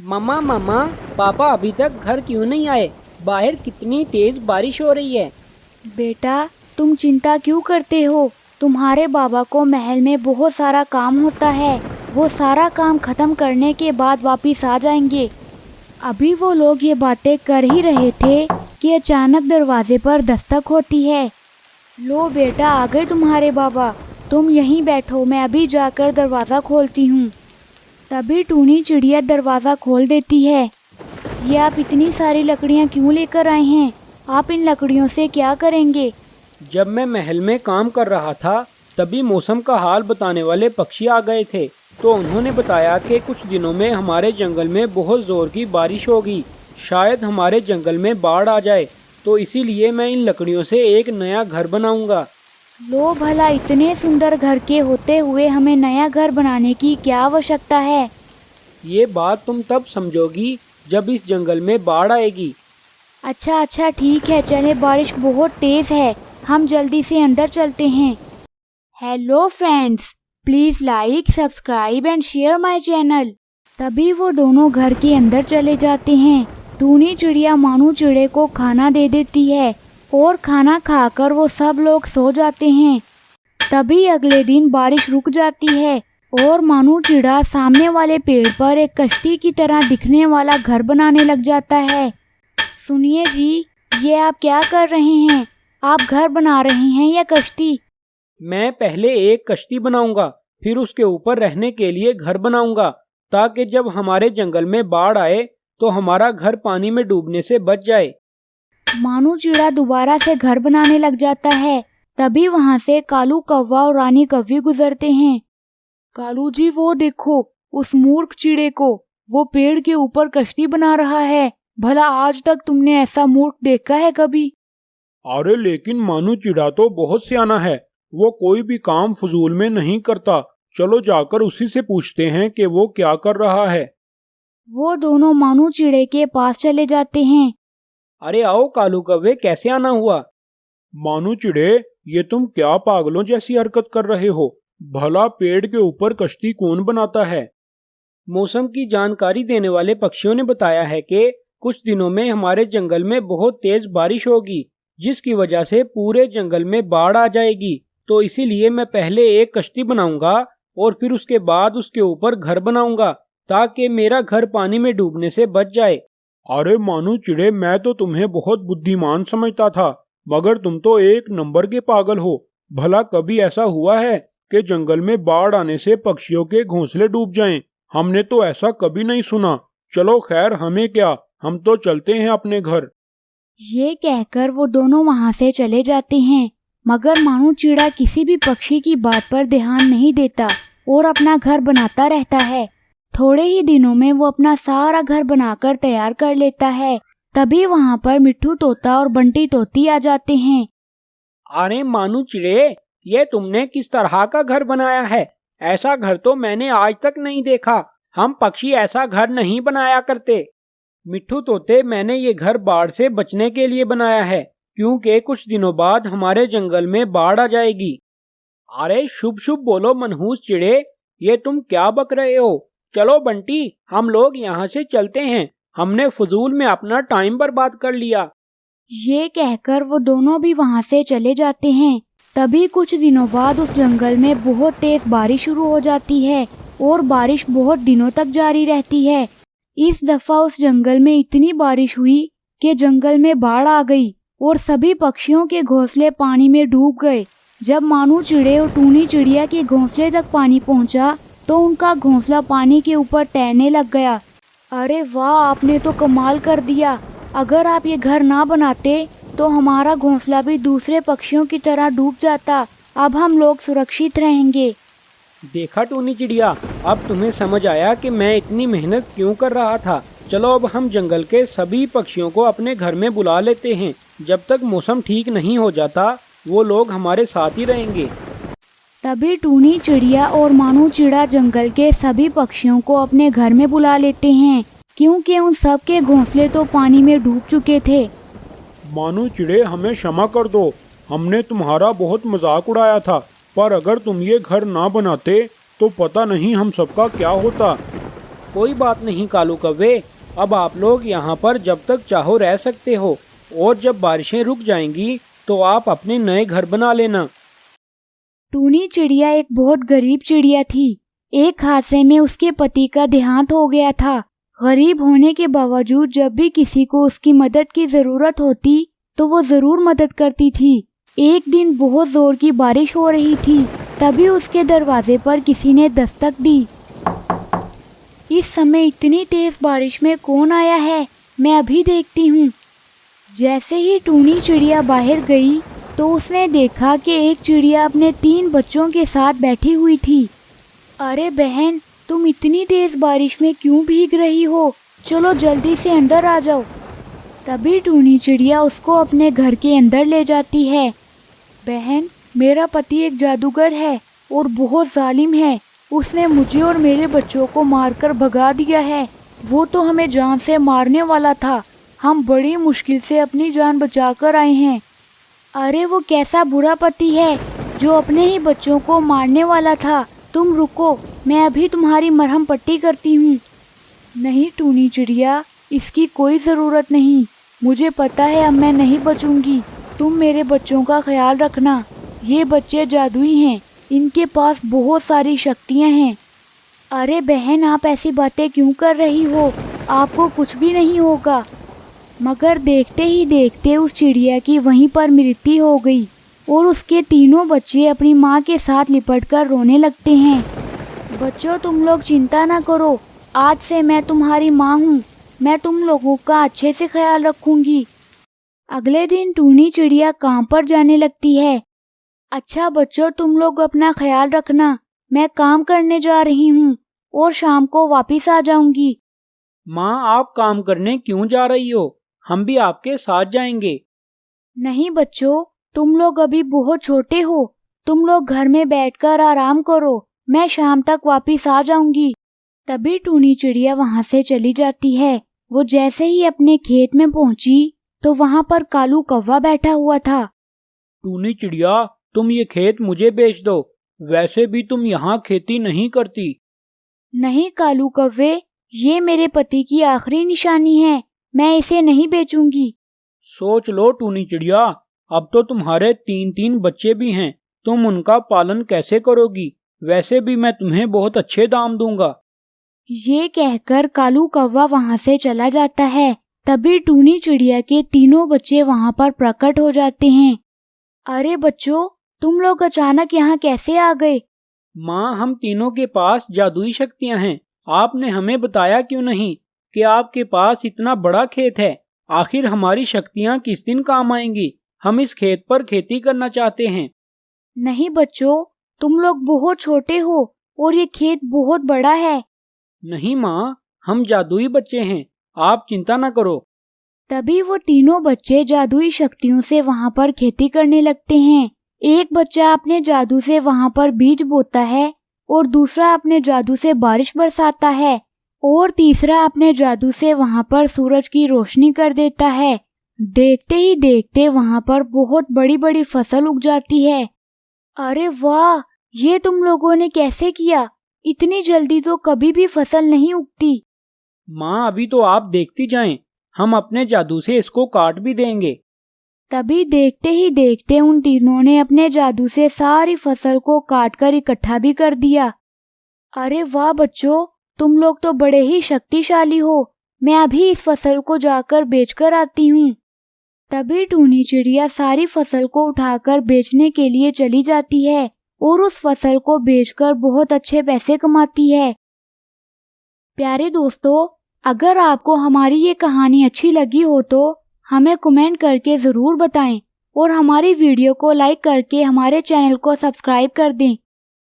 मम्मा मम्मा, पापा अभी तक घर क्यों नहीं आए? बाहर कितनी तेज बारिश हो रही है। बेटा, तुम चिंता क्यों करते हो? तुम्हारे बाबा को महल में बहुत सारा काम होता है। वो सारा काम खत्म करने के बाद वापिस आ जाएंगे। अभी वो लोग ये बातें कर ही रहे थे कि अचानक दरवाजे पर दस्तक होती है। लो बेटा, आ गए तुम्हारे बाबा। तुम यहीं बैठो, मैं अभी जाकर दरवाज़ा खोलती हूँ। तभी टूनी चिड़िया दरवाज़ा खोल देती है। ये आप इतनी सारी लकड़ियाँ क्यों लेकर आए हैं? आप इन लकड़ियों से क्या करेंगे? जब मैं महल में काम कर रहा था तभी मौसम का हाल बताने वाले पक्षी आ गए थे। तो उन्होंने बताया कि कुछ दिनों में हमारे जंगल में बहुत जोर की बारिश होगी। शायद हमारे जंगल में बाढ़ आ जाए, तो इसीलिए मैं इन लकड़ियों से एक नया घर बनाऊंगा। लो भला, इतने सुंदर घर के होते हुए हमें नया घर बनाने की क्या आवश्यकता है? ये बात तुम तब समझोगी जब इस जंगल में बाढ़ आएगी। अच्छा ठीक है, चले, बारिश बहुत तेज है, हम जल्दी से अंदर चलते हैं। Hello friends, please like, subscribe and share my channel. तभी वो दोनों घर के अंदर चले जाते हैं। टूनी चिड़िया मानू चिड़े को खाना दे देती है और खाना खाकर वो सब लोग सो जाते हैं। तभी अगले दिन बारिश रुक जाती है और मानू चिड़ा सामने वाले पेड़ पर एक कश्ती की तरह दिखने वाला घर बनाने लग जाता है। सुनिए जी, ये आप क्या कर रहे हैं? आप घर बना रहे हैं या कश्ती? मैं पहले एक कश्ती बनाऊंगा, फिर उसके ऊपर रहने के लिए घर बनाऊंगा, ताकि जब हमारे जंगल में बाढ़ आए तो हमारा घर पानी में डूबने से बच जाए। मानू चिड़ा दोबारा से घर बनाने लग जाता है। तभी वहाँ से कालू कौवा और रानी कौवी गुजरते हैं। कालू जी, वो देखो उस मूर्ख चिड़े को, वो पेड़ के ऊपर कश्ती बना रहा है। भला आज तक तुमने ऐसा मूर्ख देखा है कभी? अरे लेकिन मानू चिड़ा तो बहुत सियाना है, वो कोई भी काम फजूल में नहीं करता। चलो जाकर उसी से पूछते हैं कि वो क्या कर रहा है। वो दोनों मानू चिड़े के पास चले जाते हैं। अरे आओ कालू कौवे, कैसे आना हुआ? मानू चिड़े, ये तुम क्या पागलों जैसी हरकत कर रहे हो? भला पेड़ के ऊपर कश्ती कौन बनाता है? मौसम की जानकारी देने वाले पक्षियों ने बताया है कि कुछ दिनों में हमारे जंगल में बहुत तेज बारिश होगी, जिसकी वजह से पूरे जंगल में बाढ़ आ जाएगी। तो इसीलिए मैं पहले एक कश्ती बनाऊंगा और फिर उसके बाद उसके ऊपर घर बनाऊंगा, ताकि मेरा घर पानी में डूबने से बच जाए। अरे मानू चिड़े, मैं तो तुम्हें बहुत बुद्धिमान समझता था, मगर तुम तो एक नंबर के पागल हो। भला कभी ऐसा हुआ है कि जंगल में बाढ़ आने से पक्षियों के घोंसले डूब जाएं? हमने तो ऐसा कभी नहीं सुना। चलो खैर, हमें क्या, हम तो चलते हैं अपने घर। ये कहकर वो दोनों वहाँ से चले जाते हैं। मगर मानू चिड़ा किसी भी पक्षी की बात पर ध्यान नहीं देता और अपना घर बनाता रहता है। थोड़े ही दिनों में वो अपना सारा घर बनाकर तैयार कर लेता है। तभी वहाँ पर मिट्ठू तोता और बंटी तोती आ जाते हैं। अरे मानू चिड़े, ये तुमने किस तरह का घर बनाया है? ऐसा घर तो मैंने आज तक नहीं देखा। हम पक्षी ऐसा घर नहीं बनाया करते। मिट्ठू तोते, मैंने ये घर बाढ़ से बचने के लिए बनाया है, क्योंकि कुछ दिनों बाद हमारे जंगल में बाढ़ आ जाएगी। अरे शुभ शुभ बोलो मनहूस चिड़े, ये तुम क्या बक रहे हो? चलो बंटी, हम लोग यहाँ से चलते हैं। हमने फजूल में अपना टाइम बर्बाद कर लिया। ये कहकर वो दोनों भी वहाँ से चले जाते हैं। तभी कुछ दिनों बाद उस जंगल में बहुत तेज बारिश शुरू हो जाती है और बारिश बहुत दिनों तक जारी रहती है। इस दफा उस जंगल में इतनी बारिश हुई कि जंगल में बाढ़ आ गई और सभी पक्षियों के घोंसले पानी में डूब गए। जब मानू चिड़े और टूनी चिड़िया के घोंसले तक पानी पहुंचा तो उनका घोंसला पानी के ऊपर तैरने लग गया। अरे वाह, आपने तो कमाल कर दिया। अगर आप ये घर ना बनाते तो हमारा घोंसला भी दूसरे पक्षियों की तरह डूब जाता। अब हम लोग सुरक्षित रहेंगे। देखा टूनी चिड़िया, अब तुम्हें समझ आया कि मैं इतनी मेहनत क्यों कर रहा था। चलो अब हम जंगल के सभी पक्षियों को अपने घर में बुला लेते हैं। जब तक मौसम ठीक नहीं हो जाता वो लोग हमारे साथ ही रहेंगे। तभी टूनी चिड़िया और मानू चिड़ा जंगल के सभी पक्षियों को अपने घर में बुला लेते हैं, क्योंकि उन सब के घोंसले तो पानी में डूब चुके थे। मानू चिड़े, हमें क्षमा कर दो, हमने तुम्हारा बहुत मजाक उड़ाया था। पर अगर तुम ये घर ना बनाते तो पता नहीं हम सबका क्या होता। कोई बात नहीं कालू कव्वे, अब आप लोग यहाँ पर जब तक चाहो रह सकते हो, और जब बारिशें रुक जाएंगी तो आप अपने नए घर बना लेना। टूनी चिड़िया एक बहुत गरीब चिड़िया थी। एक हादसे में उसके पति का देहांत हो गया था। गरीब होने के बावजूद जब भी किसी को उसकी मदद की जरूरत होती तो वो जरूर मदद करती थी। एक दिन बहुत जोर की बारिश हो रही थी, तभी उसके दरवाजे पर किसी ने दस्तक दी। इस समय इतनी तेज बारिश में कौन आया है, मैं अभी देखती हूँ। जैसे ही टूनी चिड़िया बाहर गई तो उसने देखा कि एक चिड़िया अपने 3 बच्चों के साथ बैठी हुई थी। अरे बहन, तुम इतनी तेज बारिश में क्यों भीग रही हो? चलो जल्दी से अंदर आ जाओ। तभी टूनी चिड़िया उसको अपने घर के अंदर ले जाती है। बहन, मेरा पति एक जादूगर है और बहुत जालिम है। उसने मुझे और मेरे बच्चों को मारकर भगा दिया है। वो तो हमें जान से मारने वाला था। हम बड़ी मुश्किल से अपनी जान बचाकर आए हैं। अरे वो कैसा बुरा पति है जो अपने ही बच्चों को मारने वाला था। तुम रुको, मैं अभी तुम्हारी मरहम पट्टी करती हूँ। नहीं टूनी चिड़िया, इसकी कोई ज़रूरत नहीं। मुझे पता है अब मैं नहीं बचूंगी। तुम मेरे बच्चों का ख्याल रखना। ये बच्चे जादुई हैं, इनके पास बहुत सारी शक्तियाँ हैं। अरे बहन, आप ऐसी बातें क्यों कर रही हो? आपको कुछ भी नहीं होगा। मगर देखते ही देखते उस चिड़िया की वहीं पर मृत्यु हो गई और उसके 3 बच्चे अपनी माँ के साथ लिपटकर रोने लगते हैं। बच्चों, तुम लोग चिंता ना करो। आज से मैं तुम्हारी माँ हूँ। मैं तुम लोगों का अच्छे से ख्याल रखूंगी। अगले दिन टूनी चिड़िया काम पर जाने लगती है। अच्छा बच्चों, तुम लोग अपना ख्याल रखना। मैं काम करने जा रही हूँ और शाम को वापिस आ जाऊंगी। माँ, आप काम करने क्यों जा रही हो? हम भी आपके साथ जाएंगे। नहीं बच्चों, तुम लोग अभी बहुत छोटे हो। तुम लोग घर में बैठकर आराम करो। मैं शाम तक वापिस आ जाऊंगी। तभी टूनी चिड़िया वहाँ से चली जाती है। वो जैसे ही अपने खेत में पहुँची तो वहाँ पर कालू कौवा बैठा हुआ था। टूनी चिड़िया, तुम ये खेत मुझे बेच दो। वैसे भी तुम यहाँ खेती नहीं करती। नहीं कालू कौवे, ये मेरे पति की आखिरी निशानी है। मैं इसे नहीं बेचूंगी। सोच लो टूनी चिड़िया, अब तो तुम्हारे 3 बच्चे भी हैं। तुम उनका पालन कैसे करोगी? वैसे भी मैं तुम्हें बहुत अच्छे दाम दूंगा। ये कहकर कालू कौवा वहाँ से चला जाता है। तभी टूनी चिड़िया के 3 बच्चे वहाँ पर प्रकट हो जाते हैं। अरे बच्चों, तुम लोग अचानक यहाँ कैसे आ गए? माँ, हम तीनों के पास जादुई शक्तियाँ हैं। आपने हमें बताया क्यों नहीं कि आपके पास इतना बड़ा खेत है? आखिर हमारी शक्तियाँ किस दिन काम आएंगी? हम इस खेत पर खेती करना चाहते हैं। नहीं बच्चों, तुम लोग बहुत छोटे हो और ये खेत बहुत बड़ा है। नहीं माँ, हम जादुई बच्चे हैं, आप चिंता न करो। तभी वो 3 बच्चे जादुई शक्तियों से वहाँ पर खेती करने लगते हैं। एक बच्चा अपने जादू से वहाँ पर बीज बोता है और दूसरा अपने जादू से बारिश बरसाता है और तीसरा अपने जादू से वहाँ पर सूरज की रोशनी कर देता है। देखते ही देखते वहाँ पर बहुत बड़ी बड़ी फसल उग जाती है। अरे वाह, ये तुम लोगों ने कैसे किया? इतनी जल्दी तो कभी भी फसल नहीं उगती। माँ, अभी तो आप देखती जाएं, हम अपने जादू से इसको काट भी देंगे। तभी देखते ही देखते उन तीनों ने अपने जादू से सारी फसल को काटकर इकट्ठा भी कर दिया। अरे वाह बच्चों, तुम लोग तो बड़े ही शक्तिशाली हो। मैं अभी इस फसल को जाकर बेचकर आती हूँ। तभी टूनी चिड़िया सारी फसल को उठाकर बेचने के लिए चली जाती है और उस फसल को बेचकर बहुत अच्छे पैसे कमाती है। प्यारे दोस्तों, अगर आपको हमारी ये कहानी अच्छी लगी हो तो हमें कमेंट करके ज़रूर बताएं और हमारी वीडियो को लाइक करके हमारे चैनल को सब्सक्राइब कर दें।